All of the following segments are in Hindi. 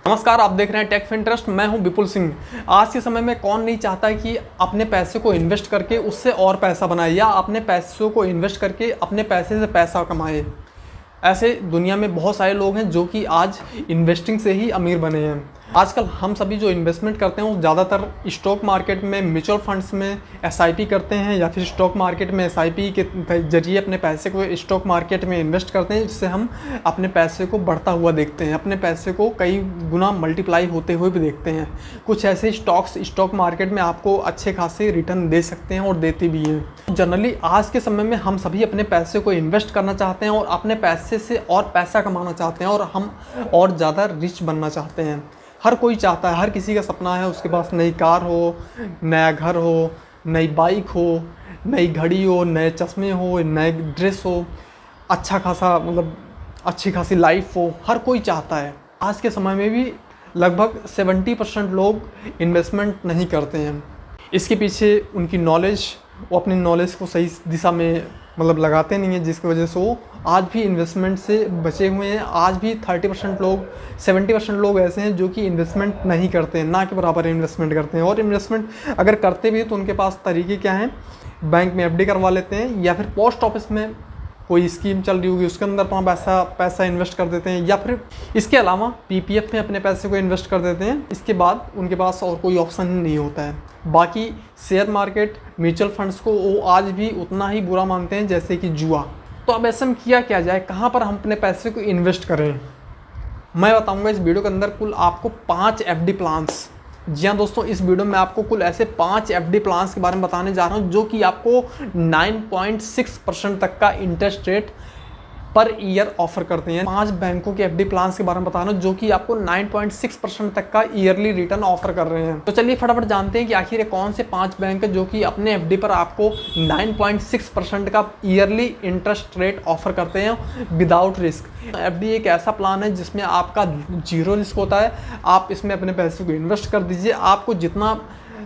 नमस्कार, आप देख रहे हैं टेक फिनट्रस्ट। मैं हूं विपुल सिंह। आज के समय में कौन नहीं चाहता है कि अपने पैसे को इन्वेस्ट करके उससे और पैसा बनाए या अपने पैसों को इन्वेस्ट करके अपने पैसे से पैसा कमाए। ऐसे दुनिया में बहुत सारे लोग हैं जो कि आज इन्वेस्टिंग से ही अमीर बने हैं। आजकल हम सभी जो इन्वेस्टमेंट करते हैं वो ज़्यादातर स्टॉक मार्केट में, म्यूचुअल फंड्स में एसआईपी करते हैं या फिर स्टॉक मार्केट में एसआईपी के जरिए अपने पैसे को स्टॉक मार्केट में इन्वेस्ट करते हैं, जिससे हम अपने पैसे को बढ़ता हुआ देखते हैं, अपने पैसे को कई गुना मल्टीप्लाई होते हुए भी देखते हैं। कुछ ऐसे स्टॉक मार्केट में आपको अच्छे खासे रिटर्न दे सकते हैं और देते भी हैं। जनरली आज के समय में हम सभी अपने पैसे को इन्वेस्ट करना चाहते हैं और अपने पैसे से और पैसा कमाना चाहते हैं और हम और ज़्यादा रिच बनना चाहते हैं। हर कोई चाहता है, हर किसी का सपना है उसके पास नई कार हो, नया घर हो, नई बाइक हो, नई घड़ी हो, नए चश्मे हो, नए ड्रेस हो, अच्छा खासा अच्छी खासी लाइफ हो। हर कोई चाहता है। आज के समय में भी लगभग 70% लोग इन्वेस्टमेंट नहीं करते हैं। इसके पीछे उनकी नॉलेज, वो अपनी नॉलेज को सही दिशा में लगाते नहीं हैं, जिसकी वजह से वो आज भी इन्वेस्टमेंट से बचे हुए हैं। आज भी 70% लोग ऐसे हैं जो कि इन्वेस्टमेंट नहीं करते हैं, ना के बराबर इन्वेस्टमेंट करते हैं। और इन्वेस्टमेंट अगर करते भी हैं तो उनके पास तरीके क्या हैं? बैंक में एफडी करवा लेते हैं या फिर पोस्ट ऑफिस में कोई स्कीम चल रही होगी उसके अंदर अपना पैसा इन्वेस्ट कर देते हैं, या फिर इसके अलावा पीपीएफ में अपने पैसे को इन्वेस्ट कर देते हैं। इसके बाद उनके पास और कोई ऑप्शन नहीं होता है। बाकी शेयर मार्केट, म्यूचुअल फंड्स को वो आज भी उतना ही बुरा मानते हैं जैसे कि जुआ। तो अब ऐसे में किया जाए, कहाँ पर हम अपने पैसे को इन्वेस्ट करें? मैं बताऊँगा इस वीडियो के अंदर कुल आपको 5 एफडी प्लान्स। जी हाँ दोस्तों, इस वीडियो में आपको कुल ऐसे 5 एफडी प्लान्स के बारे में बताने जा रहा हूँ जो कि आपको 9.6% तक का interest rate per year offer करते हैं। 5 बैंकों के एफडी प्लान्स के बारे में बता रहा हूँ जो कि आपको 9.6% तक का ईयरली रिटर्न ऑफर कर रहे हैं। तो चलिए फटाफट जानते हैं कि आखिर ये कौन से 5 बैंक है जो कि अपने एफडी पर आपको 9.6% का ईयरली इंटरेस्ट रेट ऑफर करते हैं विदाउट रिस्क। एफडी एक ऐसा प्लान है जिसमें आपका 0 रिस्क होता है। आप इसमें अपने पैसे को इन्वेस्ट कर दीजिए, आपको जितना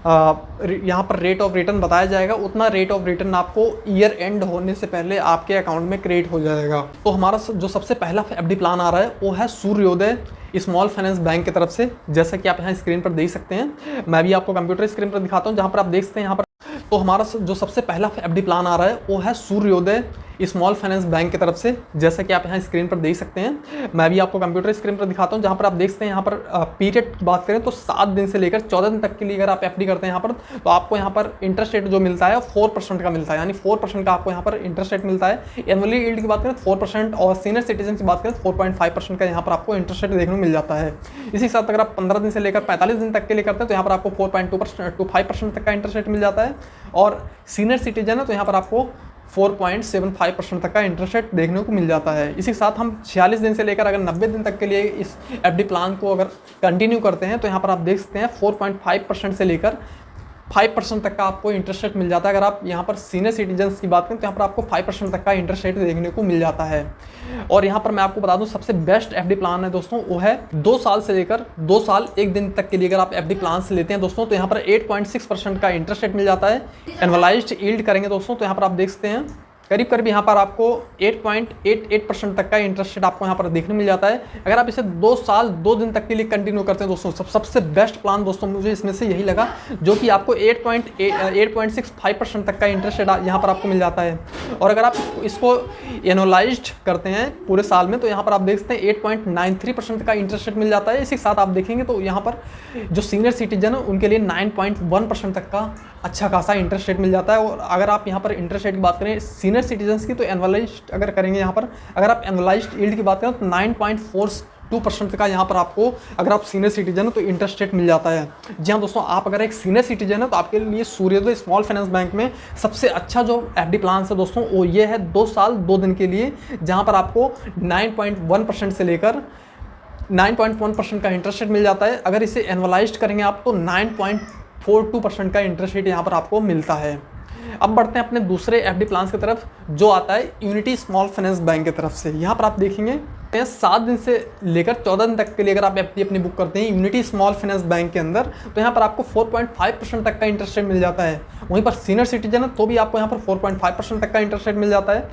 यहाँ पर रेट ऑफ रिटर्न बताया जाएगा उतना रेट ऑफ रिटर्न आपको ईयर एंड होने से पहले आपके अकाउंट में क्रेडिट हो जाएगा। तो हमारा जो सबसे पहला एफडी प्लान आ रहा है वो है सूर्योदय स्मॉल फाइनेंस बैंक की तरफ से। जैसा कि आप यहाँ स्क्रीन पर देख सकते हैं, मैं भी आपको कंप्यूटर स्क्रीन पर दिखाता हूँ जहाँ पर आप देख सकते हैं। यहाँ पर तो हमारा जो सबसे पहला एफडी प्लान आ रहा है वो है सूर्योदय स्मॉल फाइनेंस बैंक की तरफ से। जैसा कि आप यहाँ स्क्रीन पर देख सकते हैं, मैं भी आपको कंप्यूटर स्क्रीन पर दिखाता हूँ जहाँ पर आप देख सकते हैं। यहाँ पर पीरियड की बात करें तो 7 दिन से लेकर 14 दिन तक के लिए अगर आप एफडी करते हैं यहाँ पर, तो आपको यहाँ पर इंटरेस्ट रेट जो मिलता है 4% का मिलता है, यानी 4% का आपको यहाँ पर इंटरेस्ट रेट मिलता है। एनुअली यील्ड की बात करें 4% और सीनियर सिटीजन की बात करें 4.5% का यहाँ पर आपको इंटरेस्ट रेट देखने को मिल जाता है। इसी के साथ अगर आप 15 दिन से लेकर 45 दिन तक के लिए करते हैं तो यहाँ पर आपको 4.25% तक का इंटरेस्ट रेट मिल जाता है। और सीनियर सिटीजन है तो यहाँ पर आपको 4.75% तक का इंटरेस्ट रेट देखने को मिल जाता है। इसी के साथ हम 46 दिन से लेकर अगर 90 दिन तक के लिए इस एफडी प्लान को अगर कंटिन्यू करते हैं तो यहाँ पर आप देख सकते हैं 4.5% से लेकर 5% तक का आपको इंटरेस्ट रेट मिल जाता है। अगर आप यहाँ पर सीनियर सिटीजन्स की बात करें तो यहाँ पर आपको 5% तक का इंटरेस्ट रेट देखने को मिल जाता है। और यहाँ पर मैं आपको बता दूँ सबसे बेस्ट एफडी प्लान है दोस्तों वो है 2 साल से लेकर 2 साल 1 दिन तक के लिए अगर आप एफडी प्लान से लेते हैं दोस्तों तो यहाँ पर 8.6% का इंटरेस्ट रेट मिल जाता है। एनुअलाइज्ड यील्ड करेंगे दोस्तों तो यहाँ पर आप देख सकते हैं करीब यहाँ पर आपको 8.88% तक का इंटरेस्ट रेट आपको यहाँ पर देखने मिल जाता है। अगर आप इसे 2 साल 2 दिन तक के लिए कंटिन्यू करते हैं दोस्तों, सबसे बेस्ट प्लान दोस्तों मुझे इसमें से यही लगा जो कि आपको 8.65% तक का इंटरेस्ट रेट यहाँ पर आपको मिल जाता है। और अगर आप इसको एनुअलाइज्ड करते हैं पूरे साल में तो यहाँ पर आप देख सकते हैं 8.93% का इंटरेस्ट रेट मिल जाता है। इसी के साथ आप देखेंगे तो यहाँ पर जो सीनियर सिटीजन है उनके लिए 9.1% तक का अच्छा खासा इंटरेस्ट रेट मिल जाता है। और अगर आप यहाँ पर इंटरेस्ट रेट की बात करें सीनियर सिटीजन्स की तो एनुअलाइज्ड अगर करेंगे यहाँ पर, अगर आप एनुअलाइज्ड यील्ड की बात करें तो 9.42% का यहाँ पर आपको अगर आप सीनियर सिटीजन हो तो इंटरेस्ट रेट मिल जाता है। जी हाँ दोस्तों, आप अगर एक सीनियर सिटीजन है तो आपके लिए सूर्योदय स्मॉल फाइनेंस बैंक में सबसे अच्छा जो एफडी प्लान है दोस्तों वो ये है 2 साल 2 दिन के लिए, जहाँ पर आपको 9.1% से लेकर 9.1% का इंटरेस्ट रेट मिल जाता है। अगर इसे एनुअलाइज्ड करेंगे आप तो 9.42% का इंटरेस्ट रेट यहाँ पर आपको मिलता है। अब बढ़ते हैं अपने दूसरे एफडी प्लान्स की तरफ जो आता है यूनिटी स्मॉल फाइनेंस बैंक की तरफ से। यहाँ पर आप देखेंगे 7 दिन से लेकर 14 दिन तक के लिए अगर आप एफडी अपनी बुक करते हैं यूनिटी स्मॉल फाइनेंस बैंक के अंदर तो यहाँ पर आपको 4.5% तक का इंटरेस्ट रेट मिल जाता है। वहीं पर सीनियर सिटीजन है तो भी आपको यहाँ पर 4.5% तक का इंटरेस्ट रेट मिल जाता है।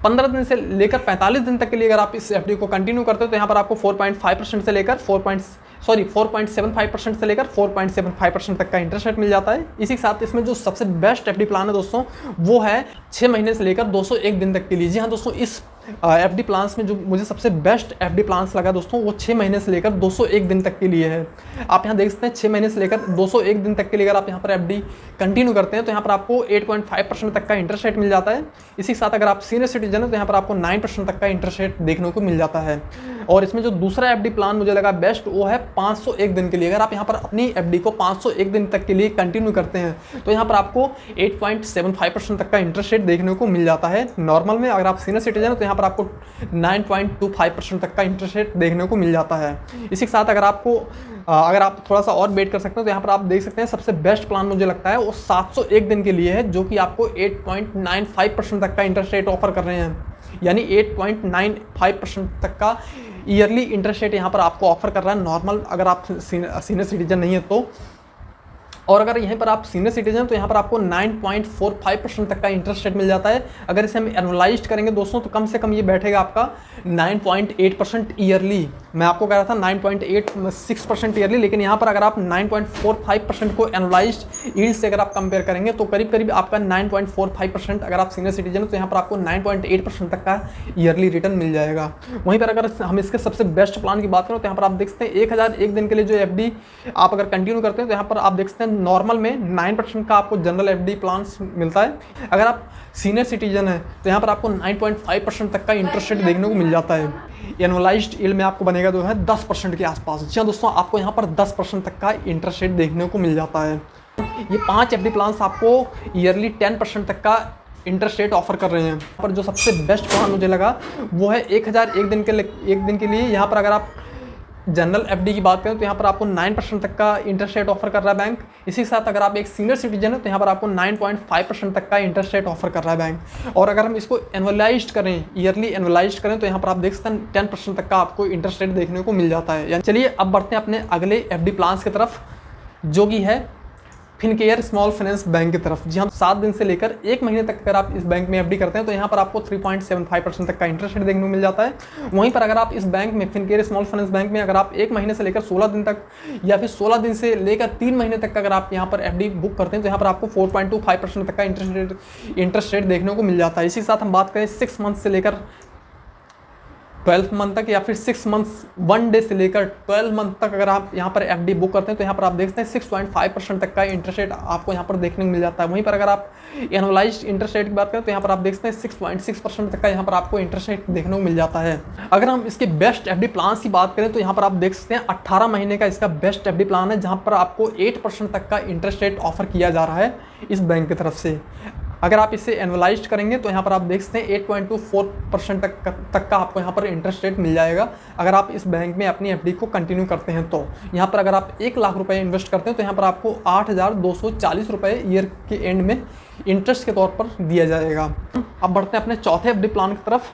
15 दिन से लेकर 45 दिन तक के लिए अगर आप इस एफडी को कंटिन्यू करते हो तो यहाँ पर आपको 4.5% से लेकर 4.75% से लेकर 4.75% तक का इंटरेस्ट रेट मिल जाता है। इसी के साथ इसमें जो सबसे बेस्ट एफडी प्लान है दोस्तों वो है 6 महीने से लेकर 201 दिन तक के लिए। जी हाँ दोस्तों, इस एफडी प्लान्स में जो मुझे सबसे बेस्ट एफडी प्लान्स लगा दोस्तों वो 6 महीने से लेकर 201 दिन तक के लिए है। आप यहाँ देख सकते हैं 6 महीने से लेकर 201 दिन तक के लिए अगर आप यहाँ पर एफडी कंटिन्यू करते हैं तो यहाँ पर आपको 8.5% तक का इंटरेस्ट रेट मिल जाता है। इसी के साथ अगर आप सीनियर सिटीजन है तो यहाँ पर आपको 9% तक का इंटरेस्ट रेट देखने को मिल जाता है। और इसमें जो दूसरा एफडी प्लान मुझे लगा बेस्ट वो है 501 दिन के लिए। अगर आप यहाँ पर अपनी एफडी को 501 दिन तक के लिए कंटिन्यू करते हैं तो यहाँ पर आपको 8.75% तक का इंटरेस्ट रेट देखने को मिल जाता है नॉर्मल में। अगर आप सीनियर सिटीजन है तो यहाँ पर आपको 9.25% तक का इंटरेस्ट रेट देखने को मिल जाता है। इसी के साथ अगर आप थोड़ा सा और वेट कर सकते हैं तो यहाँ पर आप देख सकते हैं सबसे बेस्ट प्लान मुझे लगता है वो 701 दिन के लिए है, जो कि आपको 8.95% तक का इंटरेस्ट रेट ऑफर कर रहे हैं। यानी 8.95% तक का ईयरली इंटरेस्ट रेट यहाँ पर आपको ऑफर कर रहा है नॉर्मल, अगर आप सीनियर सिटीजन नहीं है तो। और अगर यहीं पर आप सीनियर सिटीजन तो यहाँ पर आपको 9.45% तक का इंटरेस्ट रेट मिल जाता है। अगर इसे हम एनुअलाइज्ड करेंगे दोस्तों तो कम से कम ये बैठेगा आपका 9.8% ईयरली। मैं आपको कह रहा था 9.86% ईयरली, लेकिन यहाँ पर अगर आप 9.45% को एनुअलाइज्ड यील्ड से अगर आप कंपेयर करेंगे तो करीब करीब आपका 9.45%, अगर आप सीनियर सिटीजन है तो यहाँ पर आपको 9.8% तक का ईयरली रिटर्न मिल जाएगा। वहीं पर अगर हम इसके सबसे बेस्ट प्लान की बात करें तो यहाँ पर आप देख सकते हैं 1001 दिन के लिए जो एफडी आप अगर कंटिन्यू करते हैं तो यहाँ पर आप देख सकते हैं नॉर्मल में 9% का आपको जनरल एफडी प्लान्स मिलता है। अगर आप सीनियर सिटीजन है तो यहाँ पर आपको 9.5% तक का इंटरेस्ट रेट देखने को मिल जाता है। एनुअलाइज्ड यील्ड में आपको बनेगा जो है 10% के आसपास। जी हाँ दोस्तों, आपको यहाँ पर 10% तक का इंटरेस्ट रेट देखने को मिल जाता है। ये 5 एफडी प्लान्स आपको ईयरली 10% तक का इंटरेस्ट रेट ऑफर कर रहे हैं। पर जो सबसे बेस्ट प्लान मुझे लगा वो है 1001 दिन के लिए। यहाँ पर अगर आप जनरल एफडी की बात करें तो यहाँ पर आपको 9% तक का इंटरेस्ट रेट ऑफर कर रहा है बैंक। इसी के साथ अगर आप एक सीनियर सिटीजन है तो यहाँ पर आपको 9.5% तक का इंटरेस्ट रेट ऑफर कर रहा है बैंक। और अगर हम इसको एनुअलाइज्ड करें, ईयरली एनुअलाइज्ड करें तो यहाँ पर आप देख सकते हैं 10% तक का आपको इंटरेस्ट रेट देखने को मिल जाता है। यानी चलिए अब बढ़ते हैं अपने अगले एफडी प्लान्स की तरफ, जो कि है फिनकेयर स्मॉल फाइनेंस बैंक की तरफ। जी हम 7 दिन से लेकर 1 महीने तक अगर आप इस बैंक में एफडी करते हैं तो यहाँ पर आपको 3.75% तक का इंटरेस्ट रेट देखने को मिल जाता है। वहीं पर अगर आप इस बैंक में फिनकेयर स्मॉल फाइनेंस बैंक में अगर आप 1 महीने से लेकर 16 दिन तक या फिर 16 दिन से लेकर 3 महीने तक अगर आप यहाँ पर एफडी बुक करते हैं तो यहाँ पर आपको 4.25% तक का इंटरेस्ट रेट देखने को मिल जाता है। इसी के साथ हम बात करें 6 मंथ से लेकर 12 मंथ तक या फिर 6 मंथ्स 1 डे से लेकर 12 मंथ तक अगर आप यहाँ पर एफडी बुक करते हैं तो यहाँ पर आप देखते हैं 6.5% तक का इंटरेस्ट रेट आपको यहाँ पर देखने को मिल जाता है। वहीं पर अगर आप एनुअलाइज्ड इंटरेस्ट रेट की बात करें तो यहाँ पर आप देखते हैं 6.6% तक का यहाँ पर आपको इंटरेस्ट रेट देखने को मिल जाता है। अगर हम इसके बेस्ट एफडी प्लान की बात करें तो यहाँ पर आप देख सकते हैं 18 महीने का इसका बेस्ट एफडी प्लान है, जहाँ पर आपको 8% तक का इंटरेस्ट रेट ऑफर किया जा रहा है इस बैंक की तरफ से। अगर आप इसे एनुअलाइज्ड करेंगे तो यहाँ पर आप देख सकते हैं 8.24% तक का आपको यहाँ पर इंटरेस्ट रेट मिल जाएगा अगर आप इस बैंक में अपनी एफडी को कंटिन्यू करते हैं तो। यहाँ पर अगर आप 1 लाख रुपए इन्वेस्ट करते हैं तो यहाँ पर आपको 8,240 रुपये ईयर के एंड में इंटरेस्ट के तौर पर दिया जाएगा। अब बढ़ते हैं अपने चौथे एफडी प्लान की तरफ,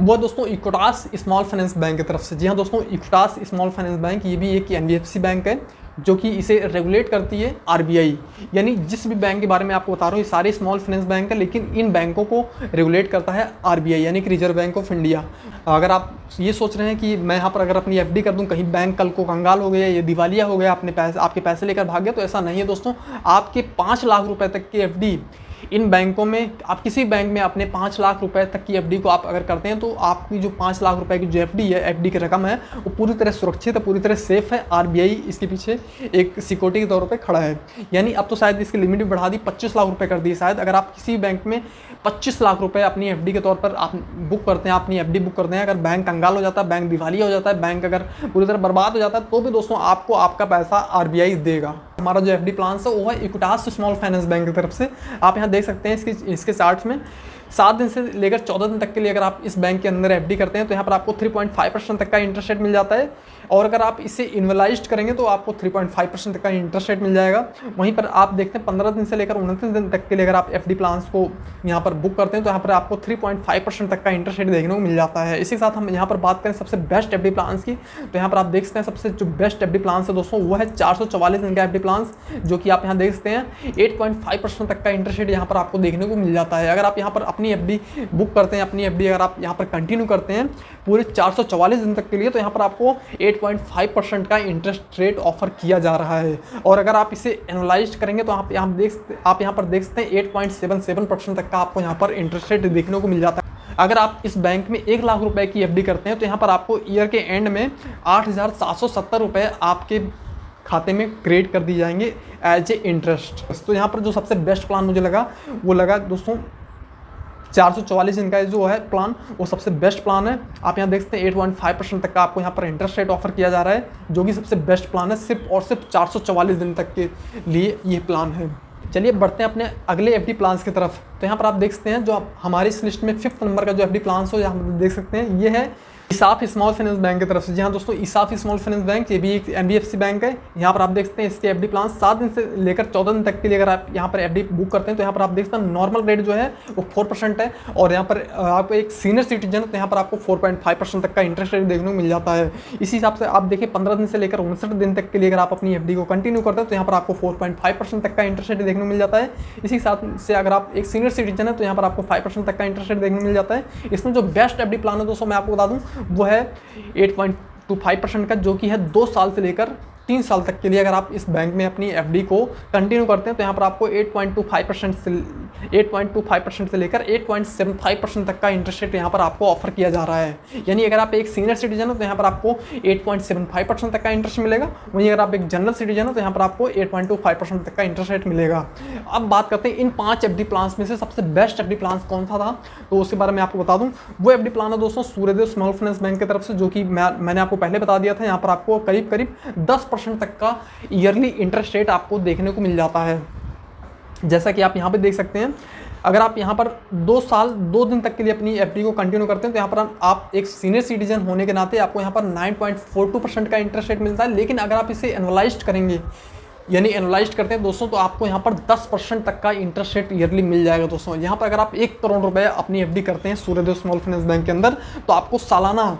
वो दोस्तों इक्विटास स्मॉल फाइनेंस बैंक की तरफ से। जी हाँ दोस्तों, इक्विटास स्मॉल फाइनेंस बैंक ये भी एक एनबीएफसी बैंक है जो कि इसे रेगुलेट करती है आरबीआई। यानी जिस भी बैंक के बारे में आपको बता रहा हूँ ये सारे स्मॉल फाइनेंस बैंक है, लेकिन इन बैंकों को रेगुलेट करता है आरबीआई यानी कि रिजर्व बैंक ऑफ इंडिया। अगर आप ये सोच रहे हैं कि मैं यहाँ पर अगर अपनी एफडी कर दूँ कहीं बैंक कल को कंगाल हो गया या दिवालिया हो गया आपके पैसे लेकर भाग गया, तो ऐसा नहीं है दोस्तों। आपके 5 लाख रुपए तक की एफडी इन बैंकों में, आप किसी बैंक में अपने 5 लाख रुपए तक की एफडी को आप अगर करते हैं तो आपकी जो 5 लाख रुपए की जो एफडी है, एफडी की रकम है, वो पूरी तरह सुरक्षित है, पूरी तरह सेफ है। आरबीआई इसके पीछे एक सिक्योरिटी के तौर पे खड़ा है। यानी अब तो शायद इसकी लिमिट भी बढ़ा दी, 25 लाख रुपए कर दी शायद। अगर आप किसी बैंक में 25 लाख रुपए अपनी एफडी के तौर पर आप बुक करते हैं, अपनी एफडी बुक करते हैं, अगर बैंक कंगाल हो जाता है, बैंक दिवालिया हो जाता है, बैंक अगर पूरी तरह बर्बाद हो जाता है, तो भी दोस्तों आपको आपका पैसा आरबीआई देगा। हमारा जो एफडी प्लान है वो है इक्विटास स्मॉल फाइनेंस बैंक की तरफ से। आप यहाँ देख सकते हैं इसके चार्ट्स में 7 दिन से लेकर 14 दिन तक के लिए अगर आप इस बैंक के अंदर एफडी करते हैं तो यहाँ पर आपको 3.5% तक का इंटरेस्ट रेट मिल जाता है। और अगर आप इसे इन्वेलाइज्ड करेंगे तो आपको 3.5% तक का इंटरेस्ट रेट मिल जाएगा। वहीं पर आप देखते हैं 15 दिन से लेकर 29 दिन तक के लिए अगर आप एफडी प्लान्स को यहाँ पर बुक करते हैं तो यहाँ पर आपको 3.5% तक का इंटरेस्ट रेट देखने को मिल जाता है। इसी के साथ हम यहाँ पर बात करें सबसे बेस्ट एफडी प्लान्स की, तो यहाँ पर आप देख सकते हैं सबसे जो बेस्ट एफडी प्लान्स है दोस्तों वो है 444 दिन का एफडी प्लान्स, जो कि आप यहाँ देख सकते हैं 8.5% तक का इंटरेस्ट रेट यहाँ पर आपको देखने को मिल जाता है। अगर आप यहाँ पर अपनी अपनी एफडी बुक करते हैं, अपनी एफडी अगर आप यहाँ पर कंटिन्यू करते हैं पूरे 444 दिन तक के लिए, तो यहाँ पर आपको 8.5% का इंटरेस्ट रेट ऑफर किया जा रहा है। और अगर आप इसे एनालाइज करेंगे तो आप यहाँ पर देख सकते हैं 8.77% तक का आपको यहाँ पर इंटरेस्ट रेट देखने को मिल जाता है। अगर आप इस बैंक में 1 लाख रुपए की एफडी करते हैं तो यहाँ पर आपको ईयर के एंड में 8,770 रुपये आपके खाते में क्रेडिट कर दिए जाएंगे एज ए इंटरेस्ट। तो यहाँ पर जो सबसे बेस्ट प्लान मुझे लगा वो लगा दोस्तों 444 दिन का जो है प्लान, वो सबसे बेस्ट प्लान है। आप यहाँ देख सकते हैं 8.5% तक का आपको यहाँ पर इंटरेस्ट रेट ऑफर किया जा रहा है, जो कि सबसे बेस्ट प्लान है। सिर्फ और सिर्फ 444 दिन तक के लिए ये प्लान है। चलिए बढ़ते हैं अपने अगले एफडी प्लान्स की तरफ। तो यहाँ पर आप देख सकते हैं जो हमारी इस लिस्ट में 5th नंबर का जो एफडी प्लान्स हो, यहाँ पर देख सकते हैं ये है ईसाफ स्मॉल फाइनेंस बैंक की तरफ से। जी हाँ दोस्तों, ईसाफ स्मॉल फाइनेंस बैंक ये भी एक एनबीएफसी बैंक है। यहाँ पर आप देख सकते हैं इसके एफडी प्लान 7 दिन से लेकर 14 दिन तक के लिए अगर आप यहाँ पर एफडी बुक करते हैं तो यहाँ पर आप देख सकते हैं नॉर्मल रेट जो है वो 4% है, और यहाँ पर आपको एक सीनियर सिटीजन तो यहाँ पर आपको 4.5% तक का इंटरेस्ट रेट देखने को मिल जाता है। इसी हिसाब से आप देखिए 15 दिन से लेकर 59 दिन तक के लिए अगर आप अपनी एफडी को कंटिन्यू करते हैं तो यहाँ पर आपको 4.5% तक का इंटरेस्ट रेट देखने को मिल जाता है। इसी हिसाब से अगर आप एक सीनियर सिटीजन है तो यहाँ पर आपको 5% तक का इंटरेस्ट रेट देखने को मिल जाता है। इसमें जो बेस्ट एफडी प्लान है दोस्तों मैं आपको बता दूँ वो है 8.25% का, जो कि है 2 साल से लेकर 3 साल तक के लिए। अगर आप इस बैंक में अपनी एफडी को कंटिन्यू करते हैं तो यहाँ पर आपको 8.25% से लेकर 8.75% तक का इंटरेस्ट रेट यहाँ पर आपको ऑफर किया जा रहा है। यानी अगर आप एक सीनियर सिटीजन हो तो यहाँ पर आपको 8.75% तक का इंटरेस्ट मिलेगा, वहीं अगर आप एक जनरल सिटीजन हो तो यहाँ पर आपको 8.25% तक का इंटरेस्ट रेट मिलेगा। अब बात करते हैं इन 5 एफडी प्लान्स में से सबसे बेस्ट एफडी प्लान कौन सा था, तो उसके बारे में आपको बता दूं। वो एफडी प्लान है दोस्तों सूर्यदेव स्मॉल फाइनेंस बैंक की तरफ से, जो कि मैंने आपको पहले बता दिया था। यहाँ पर आपको करीब 10% तक का ईयरली इंटरेस्ट रेट आपको देखने को मिल जाता है। जैसा कि आप यहाँ पे देख सकते हैं, अगर आप यहाँ पर 2 साल 2 दिन तक के लिए अपनी एफडी को कंटिन्यू करते हैं तो यहाँ पर आप एक सीनियर सिटीजन होने के नाते आपको यहाँ पर 9.42% का इंटरेस्ट रेट मिलता है। लेकिन अगर आप इसे एनालाइज करेंगे, यानी एनालाइज करते हैं दोस्तों, तो आपको यहाँ पर 10% तक का इंटरेस्ट रेट ईयरली मिल जाएगा दोस्तों। यहाँ पर अगर आप 1 करोड़ रुपए अपनी एफडी करते हैं सूर्यदेव स्मॉल फाइनेंस बैंक के अंदर तो आपको सालाना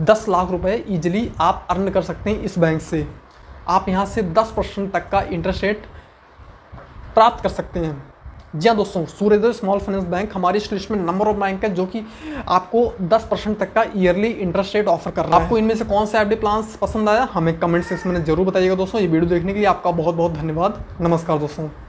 10 लाख रुपए ईजिली आप अर्न कर सकते हैं इस बैंक से। आप यहाँ से 10% तक का इंटरेस्ट रेट प्राप्त कर सकते हैं। जी हाँ दोस्तों, सूर्यदेव स्मॉल फाइनेंस बैंक हमारी इस लिस्ट में नंबर 1 बैंक है, जो कि आपको 10% तक का ईयरली इंटरेस्ट रेट ऑफर कर रहा है। आपको इनमें से कौन सा एफडी प्लान्स पसंद आया हमें कमेंट सेक्शन में जरूर बताइएगा दोस्तों। ये वीडियो देखने के लिए आपका बहुत बहुत धन्यवाद। नमस्कार दोस्तों।